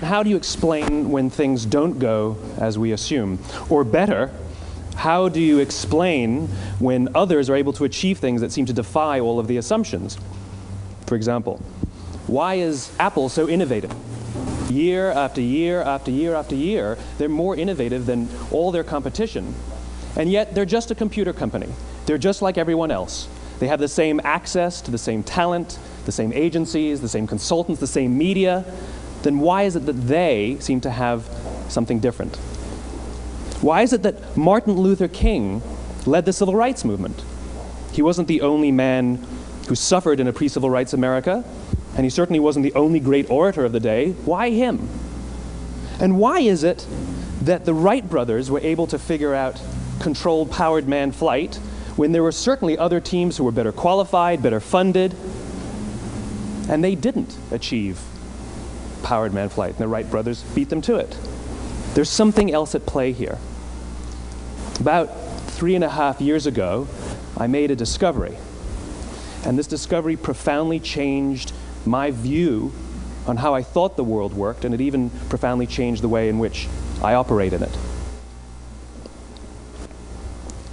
how do you explain when things don't go as we assume? Or better, how do you explain when others are able to achieve things that seem to defy all of the assumptions? For example, why is Apple so innovative? Year after year after year after year, they're more innovative than all their competition. And yet, they're just a computer company. They're just like everyone else. They have the same access to the same talent, the same agencies, the same consultants, the same media. Then why is it that they seem to have something different? Why is it that Martin Luther King led the civil rights movement? He wasn't the only man who suffered in a pre-civil rights America, and he certainly wasn't the only great orator of the day. Why him? And why is it that the Wright brothers were able to figure out controlled powered manned flight when there were certainly other teams who were better qualified, better funded, and they didn't achieve powered manned flight, and the Wright brothers beat them to it? There's something else at play here. About 3.5 years ago, I made a discovery, and this discovery profoundly changed my view on how I thought the world worked, and it even profoundly changed the way in which I operate in it.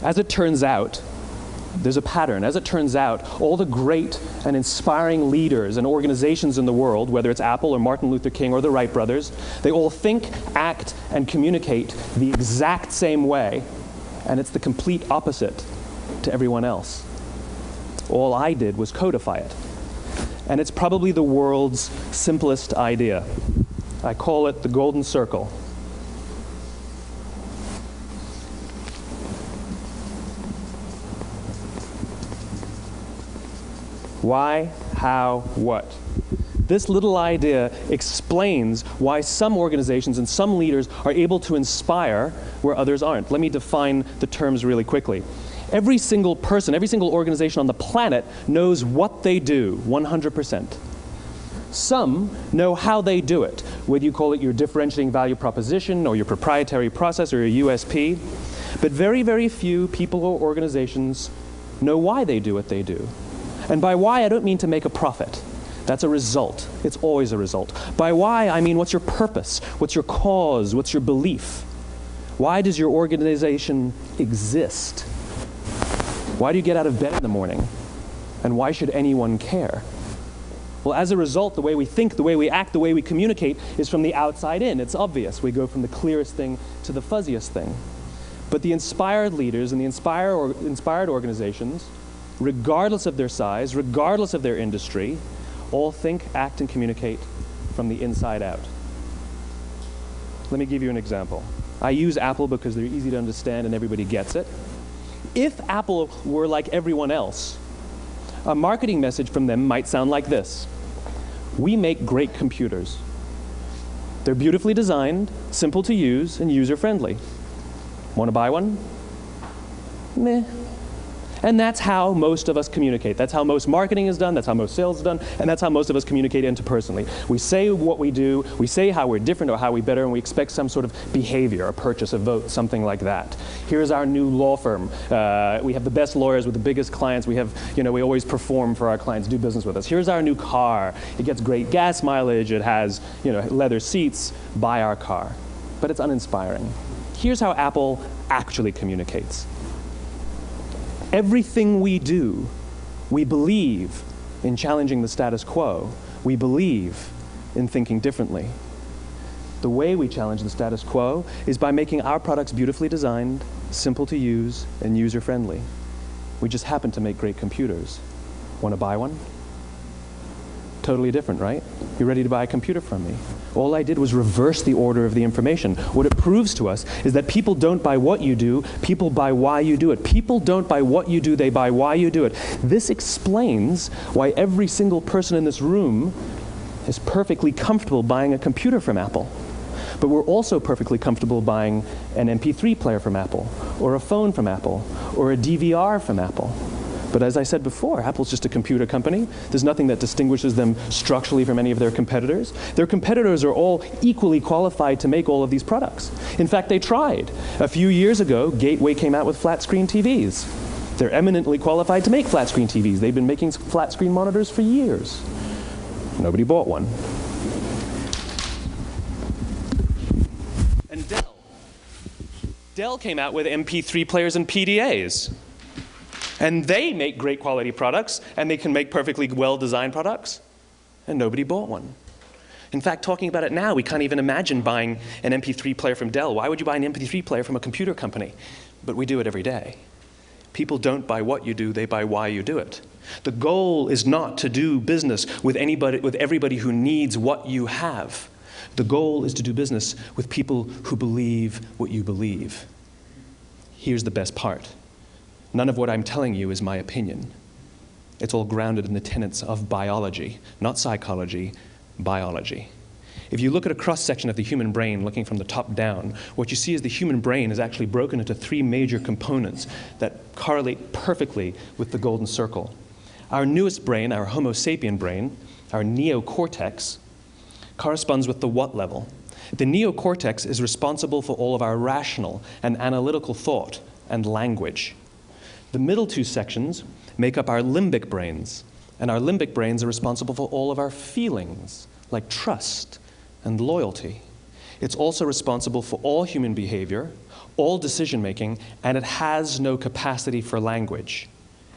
As it turns out, there's a pattern. As it turns out, all the great and inspiring leaders and organizations in the world, whether it's Apple or Martin Luther King or the Wright brothers, they all think, act, and communicate the exact same way, and it's the complete opposite to everyone else. All I did was codify it. And it's probably the world's simplest idea. I call it the golden circle. Why, how, what? This little idea explains why some organizations and some leaders are able to inspire where others aren't. Let me define the terms really quickly. Every single person, every single organization on the planet knows what they do, 100%. Some know how they do it, whether you call it your differentiating value proposition or your proprietary process or your USP. But very, very few people or organizations know why they do what they do. And by why, I don't mean to make a profit. That's a result. It's always a result. By why, I mean what's your purpose? What's your cause? What's your belief? Why does your organization exist? Why do you get out of bed in the morning? And why should anyone care? Well, as a result, the way we think, the way we act, the way we communicate is from the outside in. It's obvious. We go from the clearest thing to the fuzziest thing. But the inspired leaders and the inspired organizations, regardless of their size, regardless of their industry, all think, act, and communicate from the inside out. Let me give you an example. I use Apple because they're easy to understand and everybody gets it. If Apple were like everyone else, a marketing message from them might sound like this. We make great computers. They're beautifully designed, simple to use, and user-friendly. Want to buy one? Meh. And that's how most of us communicate. That's how most marketing is done, that's how most sales is done, and that's how most of us communicate interpersonally. We say what we do, we say how we're different or how we're better, and we expect some sort of behavior, a purchase, a vote, something like that. Here's our new law firm. We have the best lawyers with the biggest clients. We have, we always perform for our clients, do business with us. Here's our new car. It gets great gas mileage. It has, leather seats. Buy our car. But it's uninspiring. Here's how Apple actually communicates. Everything we do, we believe in challenging the status quo. We believe in thinking differently. The way we challenge the status quo is by making our products beautifully designed, simple to use, and user-friendly. We just happen to make great computers. Want to buy one? Totally different, right? You're ready to buy a computer from me. All I did was reverse the order of the information. What it proves to us is that people don't buy what you do, people buy why you do it. People don't buy what you do, they buy why you do it. This explains why every single person in this room is perfectly comfortable buying a computer from Apple. But we're also perfectly comfortable buying an MP3 player from Apple, or a phone from Apple, or a DVR from Apple. But as I said before, Apple's just a computer company. There's nothing that distinguishes them structurally from any of their competitors. Their competitors are all equally qualified to make all of these products. In fact, they tried. A few years ago, Gateway came out with flat-screen TVs. They're eminently qualified to make flat-screen TVs. They've been making flat-screen monitors for years. Nobody bought one. Dell came out with MP3 players and PDAs. And they make great quality products, and they can make perfectly well-designed products, and nobody bought one. In fact, talking about it now, we can't even imagine buying an MP3 player from Dell. Why would you buy an MP3 player from a computer company? But we do it every day. People don't buy what you do, they buy why you do it. The goal is not to do business with everybody who needs what you have. The goal is to do business with people who believe what you believe. Here's the best part. None of what I'm telling you is my opinion. It's all grounded in the tenets of biology, not psychology, biology. If you look at a cross-section of the human brain, looking from the top down, what you see is the human brain is actually broken into 3 major components that correlate perfectly with the golden circle. Our newest brain, our Homo sapien brain, our neocortex, corresponds with the what level. The neocortex is responsible for all of our rational and analytical thought and language. The middle 2 sections make up our limbic brains, and our limbic brains are responsible for all of our feelings, like trust and loyalty. It's also responsible for all human behavior, all decision-making, and it has no capacity for language.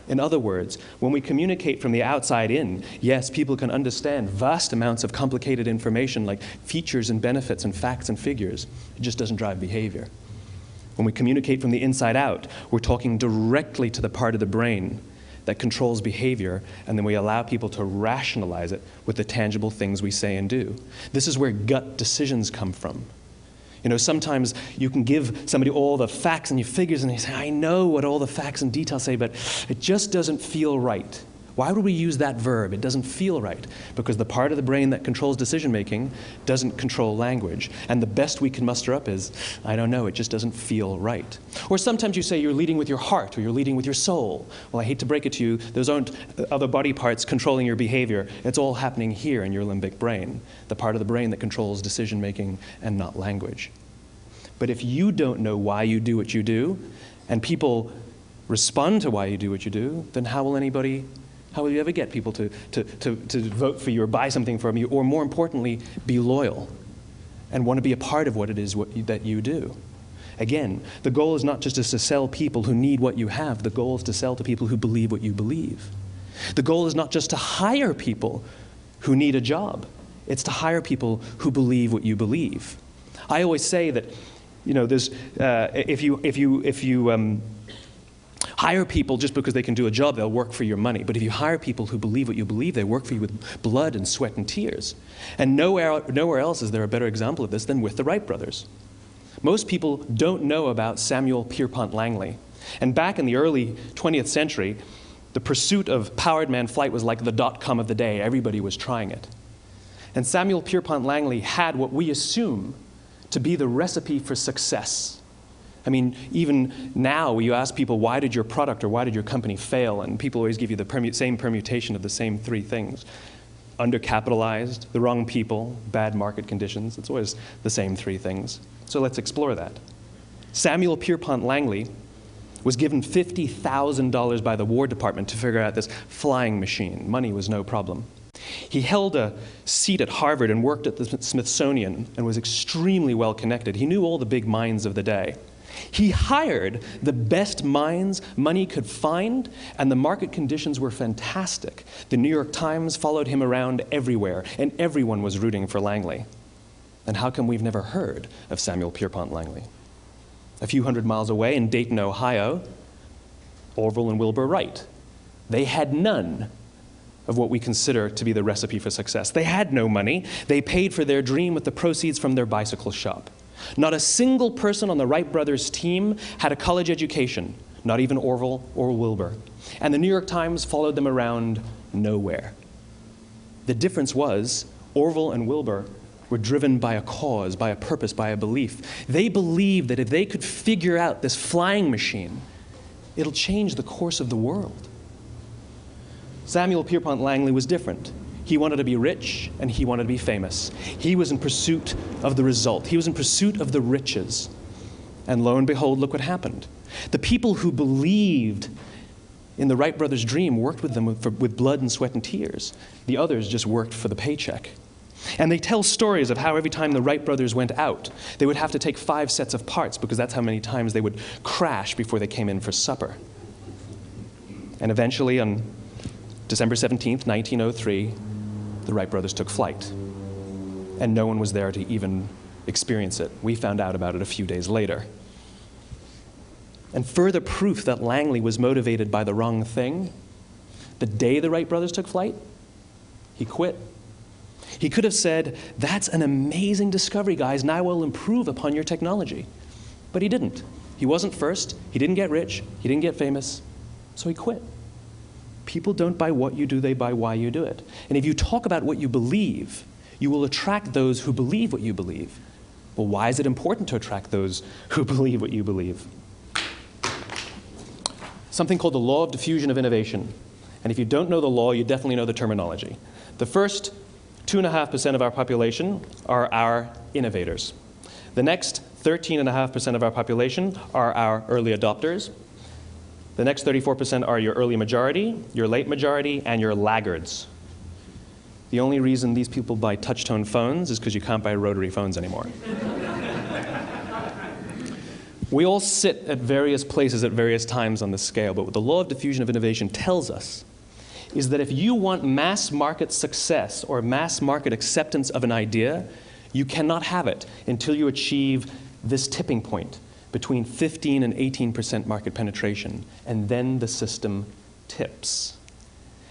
In other words, when we communicate from the outside in, yes, people can understand vast amounts of complicated information like features and benefits and facts and figures. It just doesn't drive behavior. When we communicate from the inside out, we're talking directly to the part of the brain that controls behavior, and then we allow people to rationalize it with the tangible things we say and do. This is where gut decisions come from. You know, sometimes you can give somebody all the facts and your figures, and they say, I know what all the facts and details say, but it just doesn't feel right. Why would we use that verb? It doesn't feel right. Because the part of the brain that controls decision-making doesn't control language. And the best we can muster up is, I don't know, it just doesn't feel right. Or sometimes you say you're leading with your heart, or you're leading with your soul. Well, I hate to break it to you, those aren't other body parts controlling your behavior. It's all happening here in your limbic brain, the part of the brain that controls decision-making and not language. But if you don't know why you do what you do, and people respond to why you do what you do, then how will you ever get people to vote for you or buy something from you, or more importantly, be loyal and want to be a part of what it is that you do? Again, the goal is not just to sell people who need what you have. The goal is to sell to people who believe what you believe. The goal is not just to hire people who need a job. It's to hire people who believe what you believe. I always say that, you know, there's if you hire people just because they can do a job, they'll work for your money. But if you hire people who believe what you believe, they work for you with blood and sweat and tears. And nowhere else is there a better example of this than with the Wright brothers. Most people don't know about Samuel Pierpont Langley. And back in the early 20th century, the pursuit of powered man flight was like the dot-com of the day. Everybody was trying it. And Samuel Pierpont Langley had what we assume to be the recipe for success. I mean, even now, you ask people, why did your product or why did your company fail? And people always give you the same permutation of the same 3 things. Undercapitalized, the wrong people, bad market conditions. It's always the same 3 things. So let's explore that. Samuel Pierpont Langley was given $50,000 by the War Department to figure out this flying machine. Money was no problem. He held a seat at Harvard and worked at the Smithsonian and was extremely well connected. He knew all the big minds of the day. He hired the best minds money could find, and the market conditions were fantastic. The New York Times followed him around everywhere, and everyone was rooting for Langley. And how come we've never heard of Samuel Pierpont Langley? A few hundred miles away in Dayton, Ohio, Orville and Wilbur Wright. They had none of what we consider to be the recipe for success. They had no money. They paid for their dream with the proceeds from their bicycle shop. Not a single person on the Wright brothers' team had a college education, not even Orville or Wilbur. And the New York Times followed them around nowhere. The difference was Orville and Wilbur were driven by a cause, by a purpose, by a belief. They believed that if they could figure out this flying machine, it'll change the course of the world. Samuel Pierpont Langley was different. He wanted to be rich, and he wanted to be famous. He was in pursuit of the result. He was in pursuit of the riches. And lo and behold, look what happened. The people who believed in the Wright brothers' dream worked with them with blood and sweat and tears. The others just worked for the paycheck. And they tell stories of how every time the Wright brothers went out, they would have to take 5 sets of parts because that's how many times they would crash before they came in for supper. And eventually, on December 17th, 1903, the Wright brothers took flight. And no one was there to even experience it. We found out about it a few days later. And further proof that Langley was motivated by the wrong thing, the day the Wright brothers took flight, he quit. He could have said, "That's an amazing discovery, guys. Now we'll improve upon your technology." But he didn't. He wasn't first. He didn't get rich. He didn't get famous. So he quit. People don't buy what you do, they buy why you do it. And if you talk about what you believe, you will attract those who believe what you believe. Well, why is it important to attract those who believe what you believe? Something called the law of diffusion of innovation. And if you don't know the law, you definitely know the terminology. The first 2.5% of our population are our innovators. The next 13.5% of our population are our early adopters. The next 34% are your early majority, your late majority, and your laggards. The only reason these people buy touch-tone phones is because you can't buy rotary phones anymore. We all sit at various places at various times on the scale, but what the law of diffusion of innovation tells us is that if you want mass market success or mass market acceptance of an idea, you cannot have it until you achieve this tipping point between 15 and 18% market penetration, and then the system tips.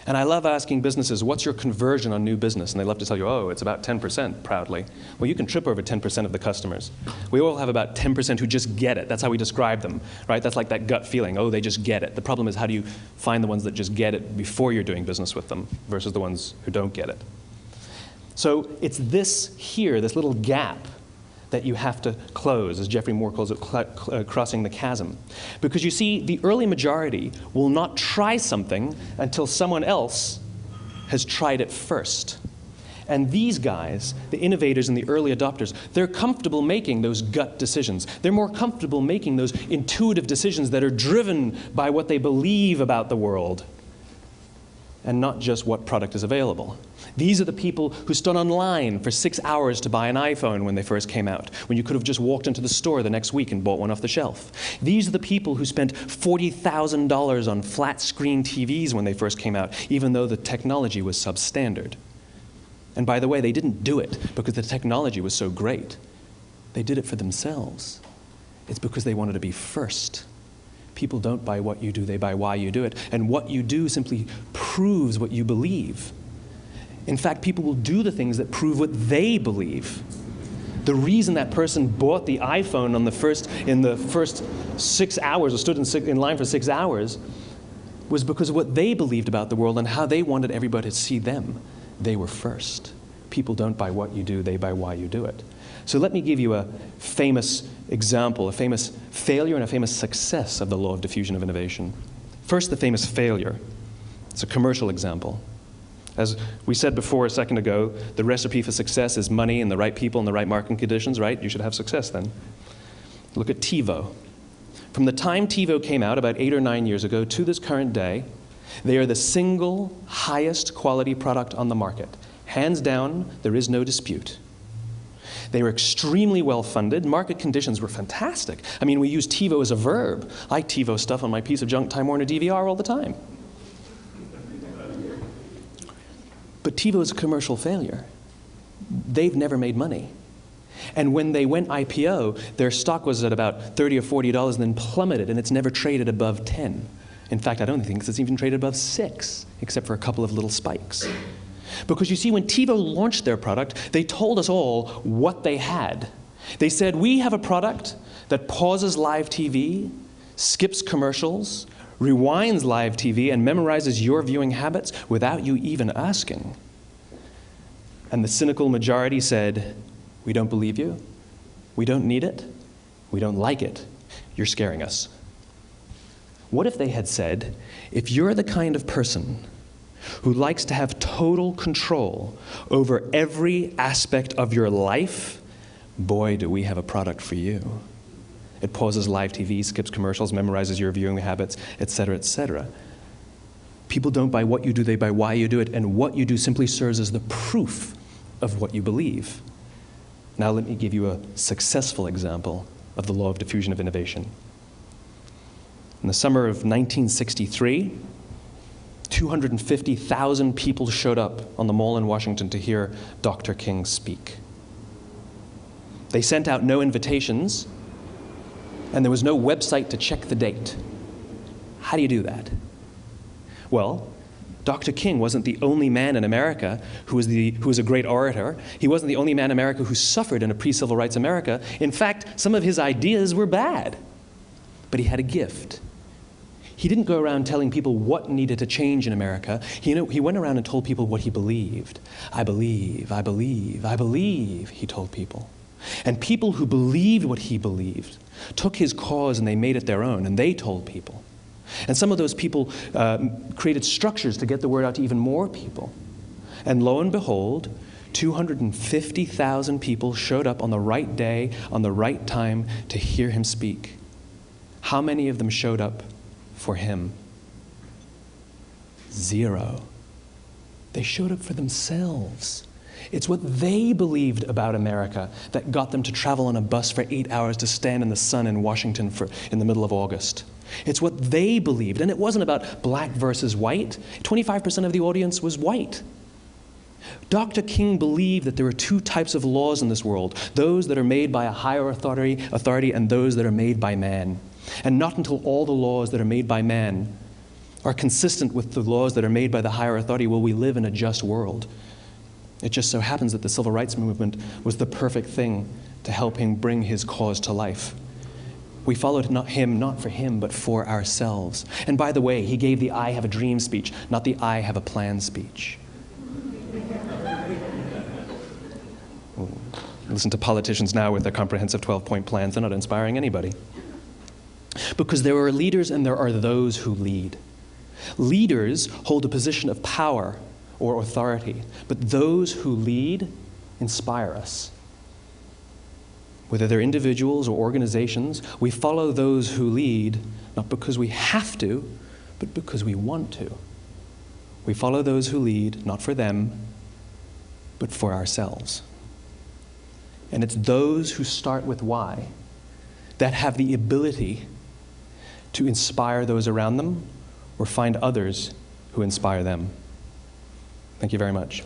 And I love asking businesses, what's your conversion on new business? And they love to tell you, oh, it's about 10%, proudly. Well, you can trip over 10% of the customers. We all have about 10% who just get it. That's how we describe them, right? That's like that gut feeling, oh, they just get it. The problem is, how do you find the ones that just get it before you're doing business with them versus the ones who don't get it? So it's this here, this little gap, that you have to close, as Geoffrey Moore calls it, crossing the chasm. Because you see, the early majority will not try something until someone else has tried it first. And these guys, the innovators and the early adopters, they're comfortable making those gut decisions. They're more comfortable making those intuitive decisions that are driven by what they believe about the world, and not just what product is available. These are the people who stood online for 6 hours to buy an iPhone when they first came out, when you could have just walked into the store the next week and bought one off the shelf. These are the people who spent $40,000 on flat-screen TVs when they first came out, even though the technology was substandard. And by the way, they didn't do it because the technology was so great. They did it for themselves. It's because they wanted to be first. People don't buy what you do, they buy why you do it. And what you do simply proves what you believe. In fact, people will do the things that prove what they believe. The reason that person bought the iPhone in the first 6 hours, or stood in line for 6 hours, was because of what they believed about the world and how they wanted everybody to see them. They were first. People don't buy what you do, they buy why you do it. So let me give you a famous example, a famous failure and a famous success of the law of diffusion of innovation. First, the famous failure. It's a commercial example. As we said before a second ago, the recipe for success is money and the right people and the right marketing conditions, right? You should have success then. Look at TiVo. From the time TiVo came out about 8 or 9 years ago to this current day, they are the single highest quality product on the market. Hands down, there is no dispute. They were extremely well funded. Market conditions were fantastic. I mean, we use TiVo as a verb. I TiVo stuff on my piece of junk Time Warner DVR all the time. But TiVo is a commercial failure. They've never made money. And when they went IPO, their stock was at about $30 or $40 and then plummeted, and it's never traded above 10. In fact, I don't think it's even traded above 6, except for a couple of little spikes. Because you see, when TiVo launched their product, they told us all what they had. They said, we have a product that pauses live TV, skips commercials, rewinds live TV, and memorizes your viewing habits without you even asking. And the cynical majority said, we don't believe you, we don't need it, we don't like it, you're scaring us. What if they had said, if you're the kind of person who likes to have total control over every aspect of your life, boy, do we have a product for you. It pauses live TV, skips commercials, memorizes your viewing habits, etc., etc. People don't buy what you do, they buy why you do it, and what you do simply serves as the proof of what you believe. Now let me give you a successful example of the law of diffusion of innovation. In the summer of 1963, 250,000 people showed up on the Mall in Washington to hear Dr. King speak. They sent out no invitations, and there was no website to check the date. How do you do that? Well, Dr. King wasn't the only man in America who was a great orator. He wasn't the only man in America who suffered in a pre-civil rights America. In fact, some of his ideas were bad. But he had a gift. He didn't go around telling people what needed to change in America. He went around and told people what he believed. I believe, I believe, I believe, he told people. And people who believed what he believed took his cause and they made it their own, and they told people. And some of those people created structures to get the word out to even more people. And lo and behold, 250,000 people showed up on the right day, on the right time to hear him speak. How many of them showed up for him? 0. They showed up for themselves. It's what they believed about America that got them to travel on a bus for 8 hours to stand in the sun in Washington in the middle of August. It's what they believed, and it wasn't about black versus white. 25% of the audience was white. Dr. King believed that there are 2 types of laws in this world, those that are made by a higher authority and those that are made by man. And not until all the laws that are made by man are consistent with the laws that are made by the higher authority will we live in a just world. It just so happens that the civil rights movement was the perfect thing to help him bring his cause to life. We followed him not for him, but for ourselves. And by the way, he gave the I have a dream speech, not the I have a plan speech. Listen to politicians now with their comprehensive 12-point plans. They're not inspiring anybody. Because there are leaders and there are those who lead. Leaders hold a position of power or authority, but those who lead inspire us. Whether they're individuals or organizations, we follow those who lead not because we have to, but because we want to. We follow those who lead not for them, but for ourselves. And it's those who start with why that have the ability to inspire those around them or find others who inspire them. Thank you very much.